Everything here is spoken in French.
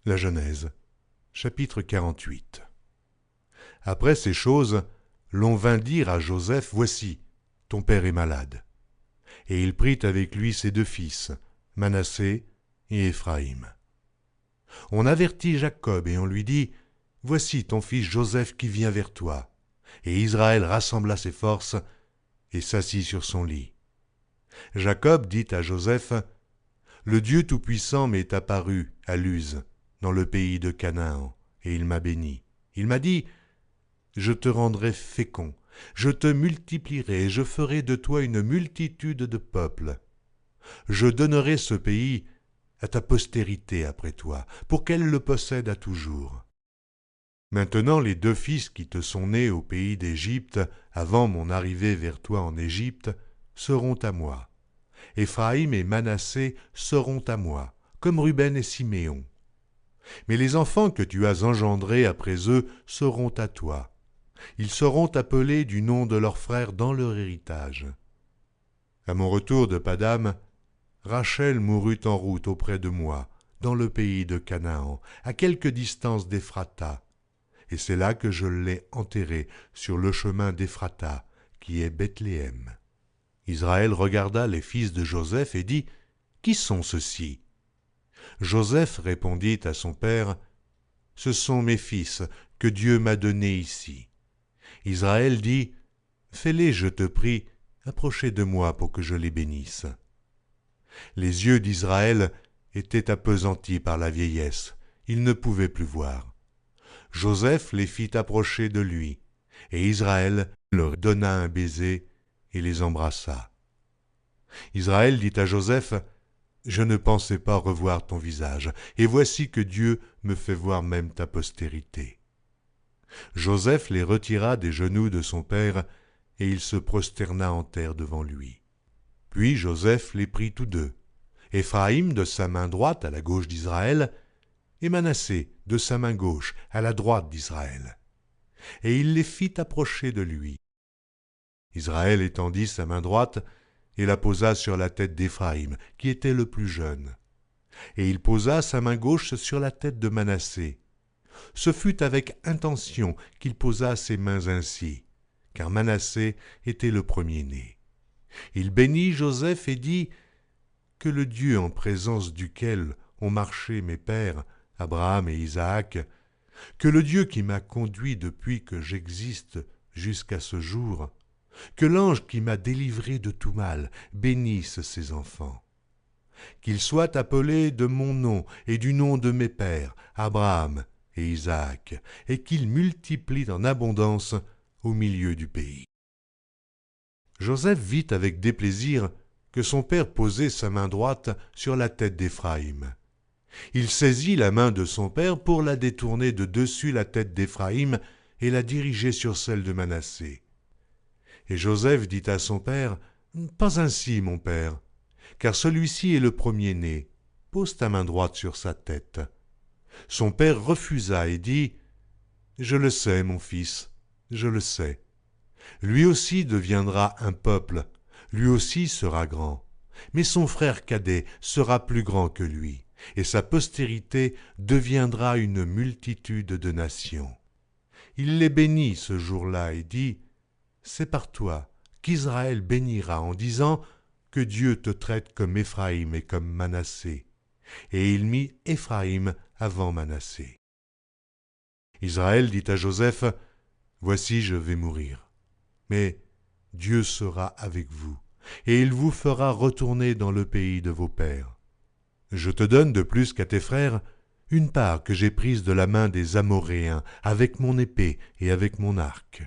La Genèse, chapitre 48. Après ces choses, l'on vint dire à Joseph, « Voici, ton père est malade. » Et il prit avec lui ses deux fils, Manassé et Éphraïm. On avertit Jacob et on lui dit, « Voici ton fils Joseph qui vient vers toi. » Et Israël rassembla ses forces et s'assit sur son lit. Jacob dit à Joseph, « Le Dieu Tout-Puissant m'est apparu à Luz, dans le pays de Canaan, et il m'a béni. Il m'a dit, « Je te rendrai fécond, je te multiplierai et je ferai de toi une multitude de peuples. Je donnerai ce pays à ta postérité après toi, pour qu'elle le possède à toujours. Maintenant les deux fils qui te sont nés au pays d'Égypte, avant mon arrivée vers toi en Égypte, seront à moi. Éphraïm et Manassé seront à moi, comme Ruben et Siméon. Mais les enfants que tu as engendrés après eux seront à toi. Ils seront appelés du nom de leurs frères dans leur héritage. » À mon retour de Padam, Rachel mourut en route auprès de moi, dans le pays de Canaan, à quelque distance d'Éphrata, et c'est là que je l'ai enterrée, sur le chemin d'Éphrata, qui est Bethléem. Israël regarda les fils de Joseph et dit, « Qui sont ceux-ci » Joseph répondit à son père, « Ce sont mes fils que Dieu m'a donnés ici. » Israël dit, « Fais-les, je te prie, approcher de moi pour que je les bénisse. » Les yeux d'Israël étaient appesantis par la vieillesse, il ne pouvait plus voir. Joseph les fit approcher de lui, et Israël leur donna un baiser et les embrassa. Israël dit à Joseph, « Je ne pensais pas revoir ton visage, et voici que Dieu me fait voir même ta postérité. » Joseph les retira des genoux de son père, et il se prosterna en terre devant lui. Puis Joseph les prit tous deux, Éphraïm de sa main droite à la gauche d'Israël, et Manassé de sa main gauche à la droite d'Israël. Et il les fit approcher de lui. Israël étendit sa main droite et la posa sur la tête d'Éphraïm, qui était le plus jeune. Et il posa sa main gauche sur la tête de Manassé. Ce fut avec intention qu'il posa ses mains ainsi, car Manassé était le premier-né. Il bénit Joseph et dit, « Que le Dieu en présence duquel ont marché mes pères, Abraham et Isaac, que le Dieu qui m'a conduit depuis que j'existe jusqu'à ce jour, que l'ange qui m'a délivré de tout mal bénisse ses enfants. Qu'ils soient appelés de mon nom et du nom de mes pères, Abraham et Isaac, et qu'ils multiplient en abondance au milieu du pays. » Joseph vit avec déplaisir que son père posait sa main droite sur la tête d'Éphraïm. Il saisit la main de son père pour la détourner de dessus la tête d'Éphraïm et la diriger sur celle de Manassé. Et Joseph dit à son père, « Pas ainsi, mon père, car celui-ci est le premier-né. Pose ta main droite sur sa tête. » Son père refusa et dit, « Je le sais, mon fils, je le sais. Lui aussi deviendra un peuple, lui aussi sera grand, mais son frère cadet sera plus grand que lui, et sa postérité deviendra une multitude de nations. » Il les bénit ce jour-là et dit, « C'est par toi qu'Israël bénira en disant que Dieu te traite comme Éphraïm et comme Manassé. » Et il mit Éphraïm avant Manassé. Israël dit à Joseph, « Voici, je vais mourir, mais Dieu sera avec vous, et il vous fera retourner dans le pays de vos pères. Je te donne de plus qu'à tes frères une part que j'ai prise de la main des Amoréens avec mon épée et avec mon arc.